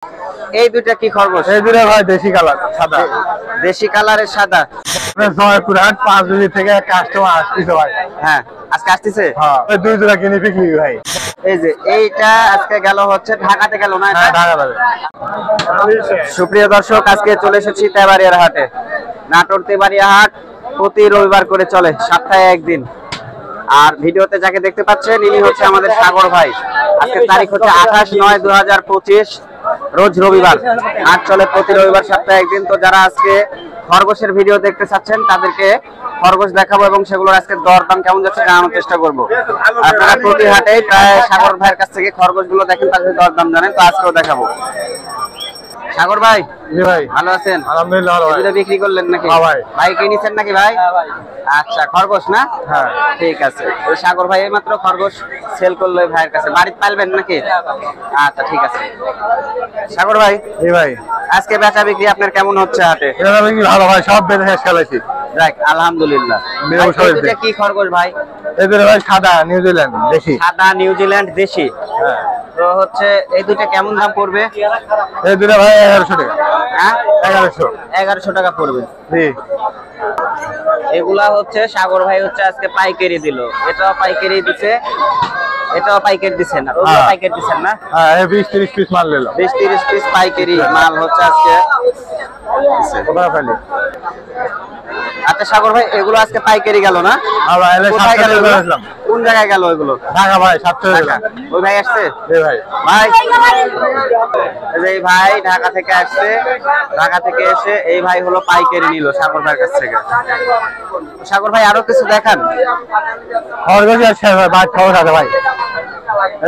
এই দুইটা কি খরগোশ? এই দুটো ভাই দেশি কালার সাদা। দেশি কালারের সাদা। জয়পুরহাট 5 জুলি থেকে কাস্টমার আসতেছে ভাই। হ্যাঁ আজকে আসতেছে। হ্যাঁ ওই দুই জোড়া কিনে বিক্রি ভাই। এই যে এইটা আজকে গেল হচ্ছে ঢাকাতে গেল না? হ্যাঁ ঢাকা যাবে। সুপ্রিয় দর্শক, আজকে চলে এসেছি তেবাড়িয়ার হাটে। নাটোর তেবাড়িয়া হাট প্রতি রবিবার করে চলে, সপ্তাহে একদিন। আর ভিডিওতে যাকে দেখতে পাচ্ছেন ইনি হচ্ছে আমাদের সাগর ভাই। আজকে তারিখ হচ্ছে 28/9/2025, রোজ রবিবার। হাট চলে প্রতি রবিবার সপ্তাহে একদিন। তো যারা আজকে খরগোশের ভিডিও দেখতে চাচ্ছেন তাদেরকে খরগোশ দেখাবো এবং সেগুলোর আজকে দরদাম কেমন যাচ্ছে জানানোর চেষ্টা করবো। আপনারা প্রতি হাটেই প্রায় সাগর ভাইয়ের কাছ থেকে খরগোশ গুলো দেখেন, তাদের দরদাম জানেন। তো আজকেও দেখাবো। সাগর ভাই, জি ভাই ভালো আছেন? আলহামদুলিল্লাহ ভালো ভাই। এটা বিক্রি করলেন নাকি? হ্যাঁ ভাই। ভাই কে নিছেন নাকি ভাই? হ্যাঁ ভাই। আচ্ছা খরগোশ না? হ্যাঁ ঠিক আছে। ওই সাগর ভাই এইমাত্র খরগোশ সেল করলো এই ভাইয়ের কাছে। বাড়িতে পালবেন নাকি? আচ্ছা ঠিক আছে। সাগর ভাই, জি ভাই আজকে বেচা বিক্রি আপনার কেমন হচ্ছে হাটে? এটা বিক্রি ভালো ভাই, সব বেঁধে শেষ ফেলেছি। যাক আলহামদুলিল্লাহ। ভাই, এটা কি খরগোশ ভাই? এই দুটো ভাই সাদা নিউজিল্যান্ড দেশি। সাদা নিউজিল্যান্ড দেশি। হ্যাঁ তো হচ্ছে এই দুটো কেমন দাম পড়বে? এই দুটো ভাই 1100 টাকা। হ্যাঁ 1100 টাকা পড়বে। জি এগুলা হচ্ছে সাগর ভাই হচ্ছে আজকে পাইকারি দিল। এটাও পাইকারি দিছে, এটাও পাইকারি দিছেন না? ওগুলো পাইকারি দিছেন না? হ্যাঁ 20-30 পিস মাল নিল। 20-30 পিস পাইকারি মাল হচ্ছে আজকে দিছে। কোথায় ফেলি? আচ্ছা সাগর ভাই, এগুলো আজকে পাইকারি গেল না? আবার এলে কোথায় গেল 700 এগুলো? টাকা দিলাম। কোন জায়গায় গেল এগুলো? ঢাকা ভাই 700 টাকা। ওই ভাই আসছে? জি ভাই। ভাই এই যে এই ভাই ঢাকা থেকে আসছে। ঢাকা থেকে এসে এই ভাই হলো পাইকারি নিল সাগর ভাইয়ের কাছ থেকে। সাগর ভাই আরো কিছু দেখান। খরগোশ আছে ভাই, বাদ খরচ আছে ভাই।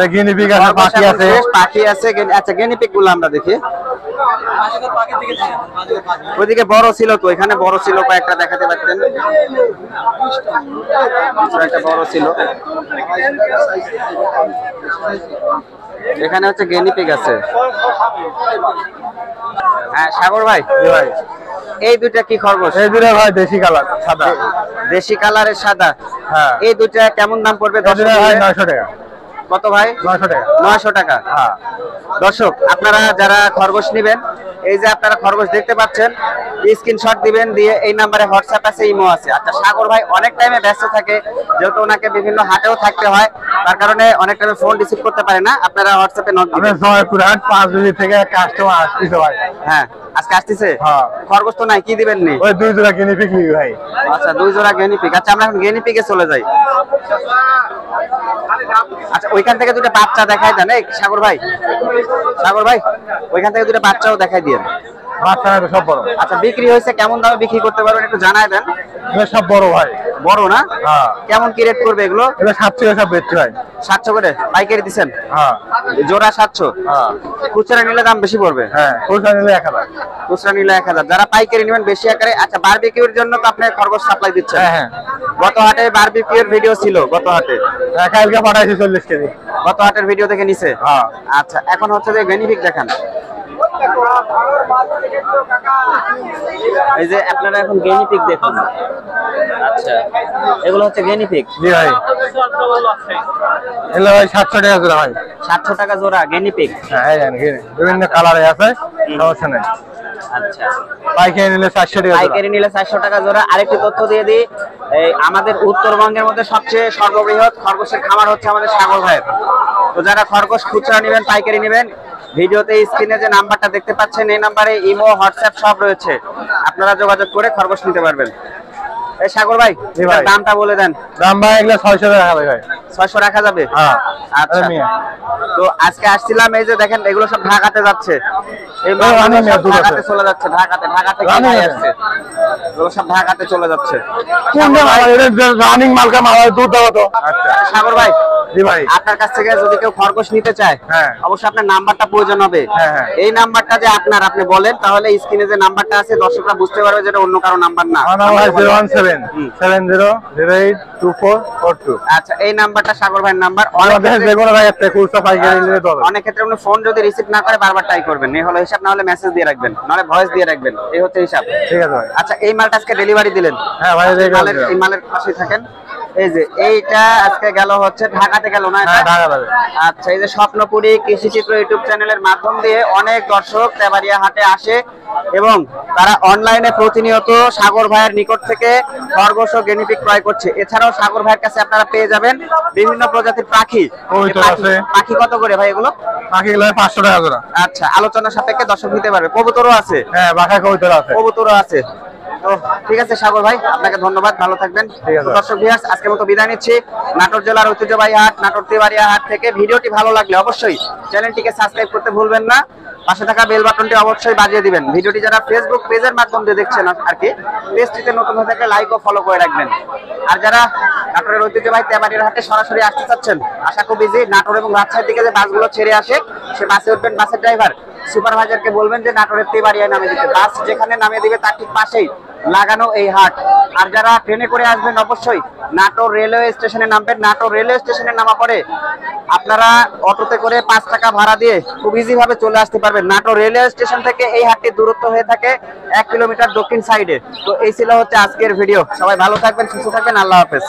এই গিনি পিগ আছে, পাখি আছে। পাখি আছে। আচ্ছা গিনি পিগ গুলো আমরা দেখি। ওইদিকে বড় ছিল তো, এখানে বড় ছিল কয়েকটা দেখাতে পারতেন। একটা বড় ছিল। এখানে হচ্ছে গিনি পিগ আছে। হ্যাঁ সাগর ভাই, ভাই এই দুইটা কি খরগোশ? এই দুটো ভাই দেশি কালার সাদা। দেশি কালারের সাদা। হ্যাঁ এই দুইটা কেমন দাম পড়বে? এই দুটো ভাই 900 টাকা। কত ভাই? 900 টাকা। 900 টাকা। হ্যাঁ দর্শক, আপনারা যারা খরগোশ নেবেন, এই যে আপনারা খরগোশ দেখতে পাচ্ছেন, স্ক্রিনশট দিবেন, দিয়ে এই নাম্বারে হোয়াটসঅ্যাপ আছে, ইমো আছে। আচ্ছা সাগর ভাই অনেক টাইমে ব্যস্ত থাকে, যেহেতু ওনাকে বিভিন্ন হাটেও থাকতে হয়, তার কারণে অনেক টাইমে ফোন রিসিভ করতে পারে না। আপনারা হোয়াটসঅ্যাপে নক দিবেন। জয়পুরহাট 5 জুলি থেকে কাস্টমার আসতেছে ভাই। হ্যাঁ আজকে আসতেছে। হ্যাঁ খরগোশ তো নাই, কি দিবেন নি? ওই দুই জোড়া কিনে বিক্রি ভাই। আচ্ছা দুই জোড়া গেনি পিক। আচ্ছা আমরা এখন গেনি পিকে চলে যাই। আচ্ছা ওইখান থেকে দুটো বাচ্চা দেখাই দেন। এই সাগর ভাই, সাগর ভাই ওইখান থেকে দুটো বাচ্চাও দেখাই দিয়েন। বাচ্চা না সব বড়। আচ্ছা বিক্রি হয়েছে, কেমন দামে বিক্রি করতে পারবেন একটু জানাই দেন। এটা সব বড় ভাই। বড় না? হ্যাঁ কেমন কি রেট করবে এগুলো? এটা 700 টাকা বেচতে ভাই। 700 করে পাইকারি দিচ্ছেন? হ্যাঁ জোড়া 700। হ্যাঁ খুচরা নিলে দাম বেশি পড়বে। হ্যাঁ খুচরা নিলে 1000। খুচরা নিলে 1000। যারা পাইকারি নেবেন বেশি আকারে। আচ্ছা বারবিকিউর জন্য তো আপনি খরগোশ সাপ্লাই দিচ্ছেন? হ্যাঁ হ্যাঁ গত হাটে বারবিকিউর ভিডিও ছিল, গত হাটে কালকে পাঠাইছি 40 কেজি। গত হাটের ভিডিও থেকে নিছে। হ্যাঁ আচ্ছা এখন হচ্ছে যে গেনিপিক দেখান। এই যে আপনারা এখন গেনিপিক দেখুন। আচ্ছা এগুলো হচ্ছে গেনিপিক। জি ভাই এগুলো ভাই 700 টাকা জোড়া ভাই। 700 টাকা জোড়া গেনিপিক। হ্যাঁ এই জানেন বিভিন্ন কালারে আছে, সমস্যা নেই। আচ্ছা পাইকারি নিলে 400 টাকা জোড়া। পাইকারি নিলে 400 টাকা জোড়া। আরেকটি তথ্য দিয়ে দিই, এই আমাদের উত্তরবঙ্গের মধ্যে সবচেয়ে সর্ববৃহৎ খরগোশের খামার হচ্ছে আমাদের সাগর ভাইয়ের। তো যারা খরগোশ খুচরা নেবেন, পাইকারি নেবেন, ভিডিওতে স্ক্রিনে যে নাম্বারটা দেখতে পাচ্ছেন এই নাম্বারে ইমো, হোয়াটসঅ্যাপ সব রয়েছে, আপনারা যোগাযোগ করে খরগোশ নিতে পারবেন। এই সাগর ভাই দামটা বলে দেন। দাম ভাই এগুলো 600 টাকা ভাই। 600 রাখা যাবে? হ্যাঁ আচ্ছা তো আজকে আসছিলাম, এই যে দেখেন এগুলো সব ঢাকাতে যাচ্ছে। এই ঢাকাতে চলে যাচ্ছে। ঢাকা থেকে আসছে, এগুলো সব ঢাকাতে চলে যাচ্ছে। রানিং মালকা মাল দুধ দাও তো। আচ্ছা সাগর ভাই, জি ভাই আপনার কাছ থেকে যদি কেউ খরগোশ নিতে চায়, হ্যাঁ অবশ্যই আপনার নাম্বারটা প্রয়োজন হবে। হ্যাঁ এই নাম্বারটা যে আপনার, আপনি বলেন, তাহলে স্ক্রিনে যে নাম্বারটা আছে দর্শকরা বুঝতে পারবে যেটা অন্য কারো নাম্বার না। 01770082442। আচ্ছা এই নাম্বারটা সাগর ভাইয়ের নাম্বার। অনেক ক্ষেত্রে আপনি ফোন যদি রিসিভ না করে বারবার ট্রাই করবেন, এই হলো হিসাব, না হলে মেসেজ দিয়ে রাখবেন, নাহলে ভয়েস দিয়ে রাখবেন, এই হচ্ছে হিসাব। ঠিক আছে ভাই। আচ্ছা এই মালটা আজকে ডেলিভারি দিলেন? হ্যাঁ ভাই এই মালের পাশে থাকেন। এই যে এইটা আজকে গেল হচ্ছে ঢাকাতে গেল না এটা? হ্যাঁ ঢাকা যাবে। আচ্ছা, এই যে স্বপ্নপুরী কৃষিচিত্র ইউটিউব চ্যানেলের মাধ্যম দিয়ে অনেক দর্শক তেবাড়িয়া হাটে আসে এবং তারা অনলাইনে প্রতিনিয়ত সাগর ভাইয়ের নিকট থেকে খরগোশ ও গেনিপিক ক্রয় করছে। এছাড়াও সাগর ভাইয়ের কাছে আপনারা পেয়ে যাবেন বিভিন্ন প্রজাতির পাখি। কবুতর আছে। পাখি কত করে ভাই এগুলো? পাখিগুলো 500 টাকা জোড়া। আচ্ছা, আলোচনা সাপেক্ষে দর্শক নিতে পারবে। কবুতরও আছে? হ্যাঁ বাসায় কবুতর আছে। কবুতরও আছে। তো ঠিক আছে সাগর ভাই, আপনাকে ধন্যবাদ, ভালো থাকবেন। ঠিক আছে। তো দর্শক ভিউয়ার্স, আজকের মতো বিদায় নিচ্ছি নাটোর জেলার ঐতিহ্যবাহী হাট নাটোর তেবাড়িয়া হাট থেকে। ভিডিওটি ভালো লাগলে অবশ্যই চ্যানেলটিকে সাবস্ক্রাইব করতে ভুলবেন না, পাশে থাকা বেল বাটনটি অবশ্যই বাজিয়ে দিবেন। ভিডিওটি যারা ফেসবুক পেজের মাধ্যম দিয়ে দেখছেন আর কি, পেজটিতে নতুন হয়ে থাকলে লাইক ও ফলো করে রাখবেন। আর যারা নাটোরের ঐতিহ্যবাহী তেবাড়িয়ার হাটে সরাসরি আসতে চাচ্ছেন, আশা খুব ইজি, নাটোর এবং রাজশাহীর দিকে যে বাসগুলো ছেড়ে আসে সে বাসে উঠবেন, বাসের ড্রাইভার সুপারভাইজারকে বলবেন যে নাটোরের তেবাড়িয়ায় নামিয়ে দিতে। বাস যেখানে নামিয়ে দিবে তার ঠিক পাশেই লাগানো এই হাট। আর যারা ট্রেনে করে আসবেন অবশ্যই নাটোর রেলওয়ে স্টেশনে নামবেন। নাটোর রেলওয়ে স্টেশনে নামা পরে আপনারা অটোতে করে 5 টাকা ভাড়া দিয়ে খুব ইজি ভাবে চলে আসতে পারবেন। নাটোর রেলওয়ে স্টেশন থেকে এই হাটটির দূরত্ব হয়ে থাকে 1 কিলোমিটার দক্ষিণ সাইডে। তো এই ছিল হচ্ছে আজকের ভিডিও। সবাই ভালো থাকবেন, সুস্থ থাকবেন, আল্লাহ হাফেজ।